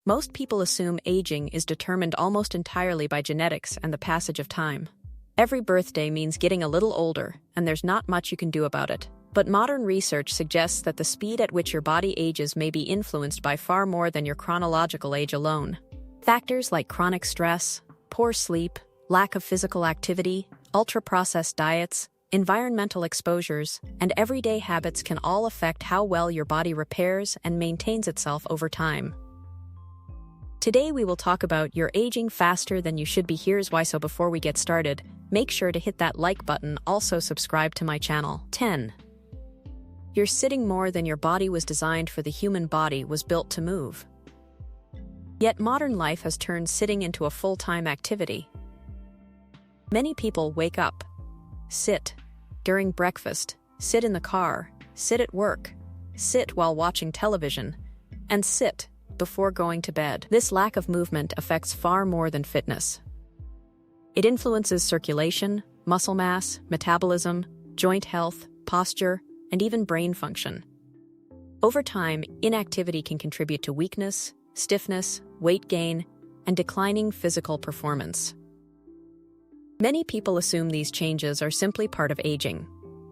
Most people assume aging is determined almost entirely by genetics and the passage of time. Every birthday means getting a little older, and there's not much you can do about it. But modern research suggests that the speed at which your body ages may be influenced by far more than your chronological age alone. Factors like chronic stress, poor sleep, lack of physical activity, ultra-processed diets, environmental exposures, and everyday habits can all affect how well your body repairs and maintains itself over time. Today we will talk about you're aging faster than you should be. Here's why. So before we get started, make sure to hit that like button. Also subscribe to my channel. 10. You're sitting more than your body was designed for. The human body was built to move. Yet modern life has turned sitting into a full-time activity. Many people wake up, sit during breakfast, sit in the car, sit at work, sit while watching television, and sit before going to bed. This lack of movement affects far more than fitness. It influences circulation, muscle mass, metabolism, joint health, posture, and even brain function. Over time, inactivity can contribute to weakness, stiffness, weight gain, and declining physical performance. Many people assume these changes are simply part of aging.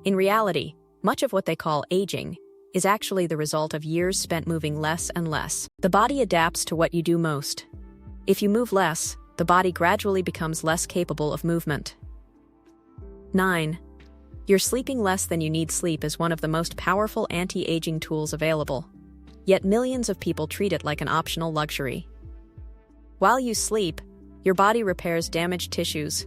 In reality, much of what they call aging is actually the result of years spent moving less and less. The body adapts to what you do most. If you move less, the body gradually becomes less capable of movement. 9. You're sleeping less than you need. Sleep is one of the most powerful anti-aging tools available, yet millions of people treat it like an optional luxury. While you sleep, your body repairs damaged tissues,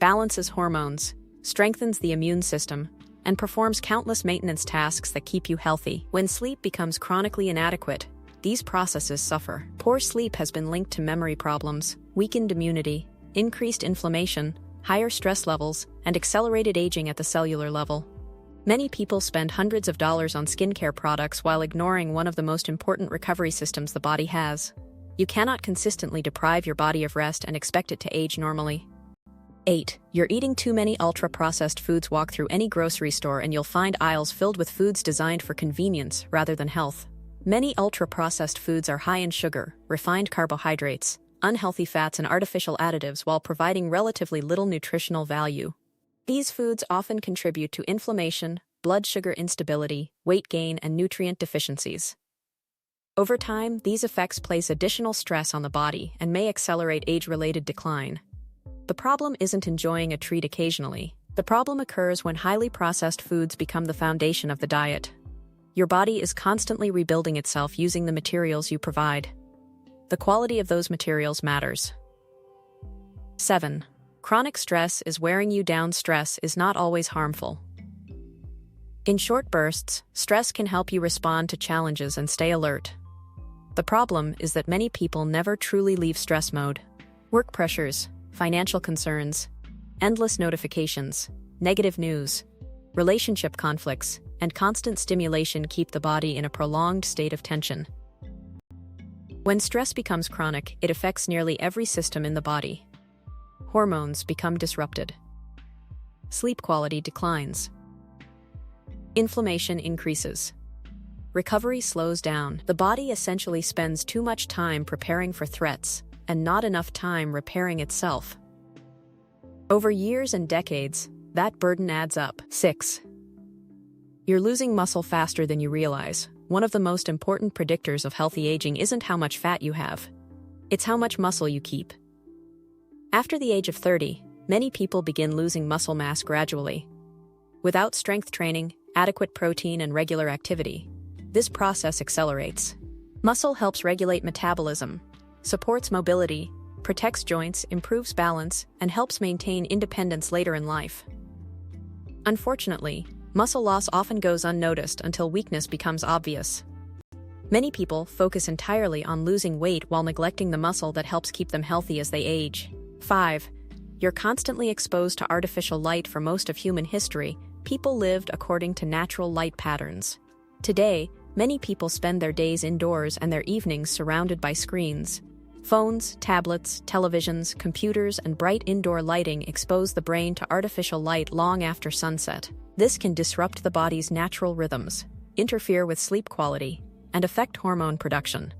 balances hormones, strengthens the immune system, and performs countless maintenance tasks that keep you healthy. When sleep becomes chronically inadequate, these processes suffer. Poor sleep has been linked to memory problems, weakened immunity, increased inflammation, higher stress levels, and accelerated aging at the cellular level. Many people spend hundreds of dollars on skincare products while ignoring one of the most important recovery systems the body has. You cannot consistently deprive your body of rest and expect it to age normally. 8. You're eating too many ultra-processed foods. Walk through any grocery store and you'll find aisles filled with foods designed for convenience rather than health. Many ultra-processed foods are high in sugar, refined carbohydrates, unhealthy fats, and artificial additives while providing relatively little nutritional value. These foods often contribute to inflammation, blood sugar instability, weight gain, and nutrient deficiencies. Over time, these effects place additional stress on the body and may accelerate age-related decline. The problem isn't enjoying a treat occasionally. The problem occurs when highly processed foods become the foundation of the diet. Your body is constantly rebuilding itself using the materials you provide. The quality of those materials matters. 7. Chronic stress is wearing you down. Stress is not always harmful. In short bursts, stress can help you respond to challenges and stay alert. The problem is that many people never truly leave stress mode. Work pressures, financial concerns, endless notifications, negative news, relationship conflicts, and constant stimulation keep the body in a prolonged state of tension. When stress becomes chronic, it affects nearly every system in the body. Hormones become disrupted. Sleep quality declines. Inflammation increases. Recovery slows down. The body essentially spends too much time preparing for threats and not enough time repairing itself. Over years and decades, that burden adds up. 6. You're losing muscle faster than you realize. One of the most important predictors of healthy aging isn't how much fat you have. It's how much muscle you keep. After the age of 30, many people begin losing muscle mass gradually. Without strength training, adequate protein, and regular activity, this process accelerates. Muscle helps regulate metabolism, supports mobility, protects joints, improves balance, and helps maintain independence later in life. Unfortunately, muscle loss often goes unnoticed until weakness becomes obvious. Many people focus entirely on losing weight while neglecting the muscle that helps keep them healthy as they age. 5. You're constantly exposed to artificial light. For most of human history, people lived according to natural light patterns. Today, many people spend their days indoors and their evenings surrounded by screens. Phones, tablets, televisions, computers, and bright indoor lighting expose the brain to artificial light long after sunset. This can disrupt the body's natural rhythms, interfere with sleep quality, and affect hormone production.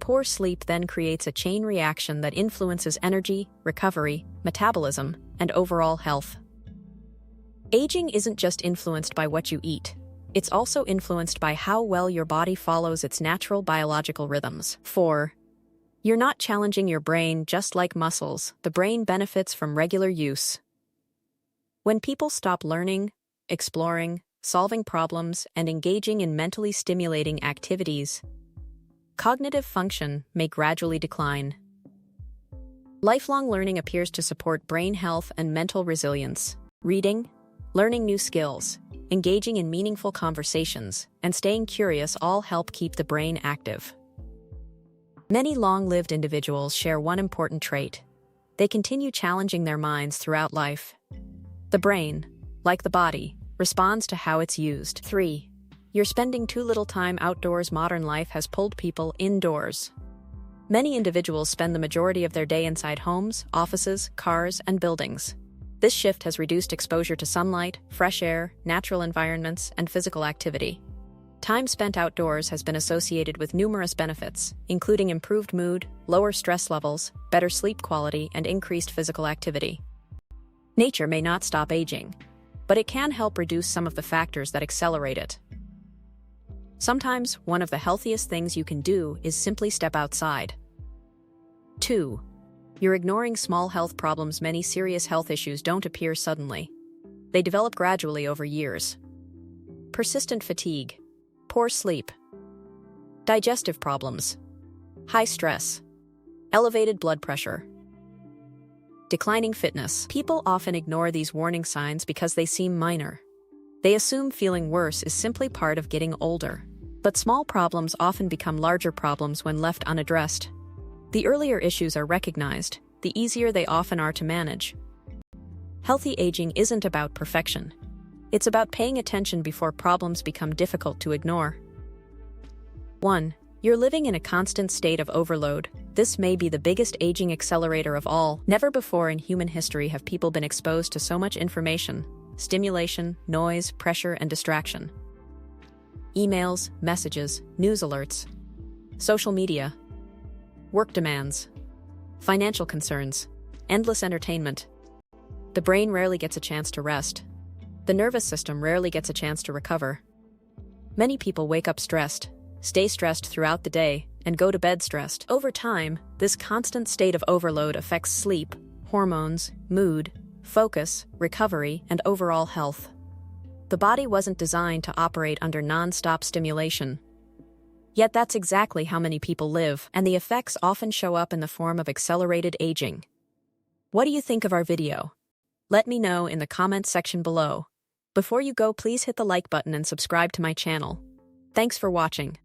Poor sleep then creates a chain reaction that influences energy, recovery, metabolism, and overall health. Aging isn't just influenced by what you eat. It's also influenced by how well your body follows its natural biological rhythms. 4. You're not challenging your brain just like muscles. The brain benefits from regular use. When people stop learning, exploring, solving problems, and engaging in mentally stimulating activities, cognitive function may gradually decline. Lifelong learning appears to support brain health and mental resilience. Reading, learning new skills, engaging in meaningful conversations, and staying curious all help keep the brain active. Many long-lived individuals share one important trait. They continue challenging their minds throughout life. The brain, like the body, responds to how it's used. 3. You're spending too little time outdoors. Modern life has pulled people indoors. Many individuals spend the majority of their day inside homes, offices, cars, and buildings. This shift has reduced exposure to sunlight, fresh air, natural environments, and physical activity. Time spent outdoors has been associated with numerous benefits, including improved mood, lower stress levels, better sleep quality, and increased physical activity. Nature may not stop aging, but it can help reduce some of the factors that accelerate it. Sometimes, one of the healthiest things you can do is simply step outside. 2. You're ignoring small health problems. Many serious health issues don't appear suddenly. They develop gradually over years. Persistent fatigue, poor sleep, digestive problems, high stress, elevated blood pressure, declining fitness. People often ignore these warning signs because they seem minor. They assume feeling worse is simply part of getting older. But small problems often become larger problems when left unaddressed. The earlier issues are recognized, the easier they often are to manage. Healthy aging isn't about perfection. It's about paying attention before problems become difficult to ignore. 1. You're living in a constant state of overload. This may be the biggest aging accelerator of all. Never before in human history have people been exposed to so much information, stimulation, noise, pressure, and distraction. Emails, messages, news alerts, social media, work demands, financial concerns, endless entertainment. The brain rarely gets a chance to rest. The nervous system rarely gets a chance to recover. Many people wake up stressed, stay stressed throughout the day, and go to bed stressed. Over time, this constant state of overload affects sleep, hormones, mood, focus, recovery, and overall health. The body wasn't designed to operate under non-stop stimulation. Yet that's exactly how many people live, and the effects often show up in the form of accelerated aging. What do you think of our video? Let me know in the comments section below. Before you go, please hit the like button and subscribe to my channel. Thanks for watching.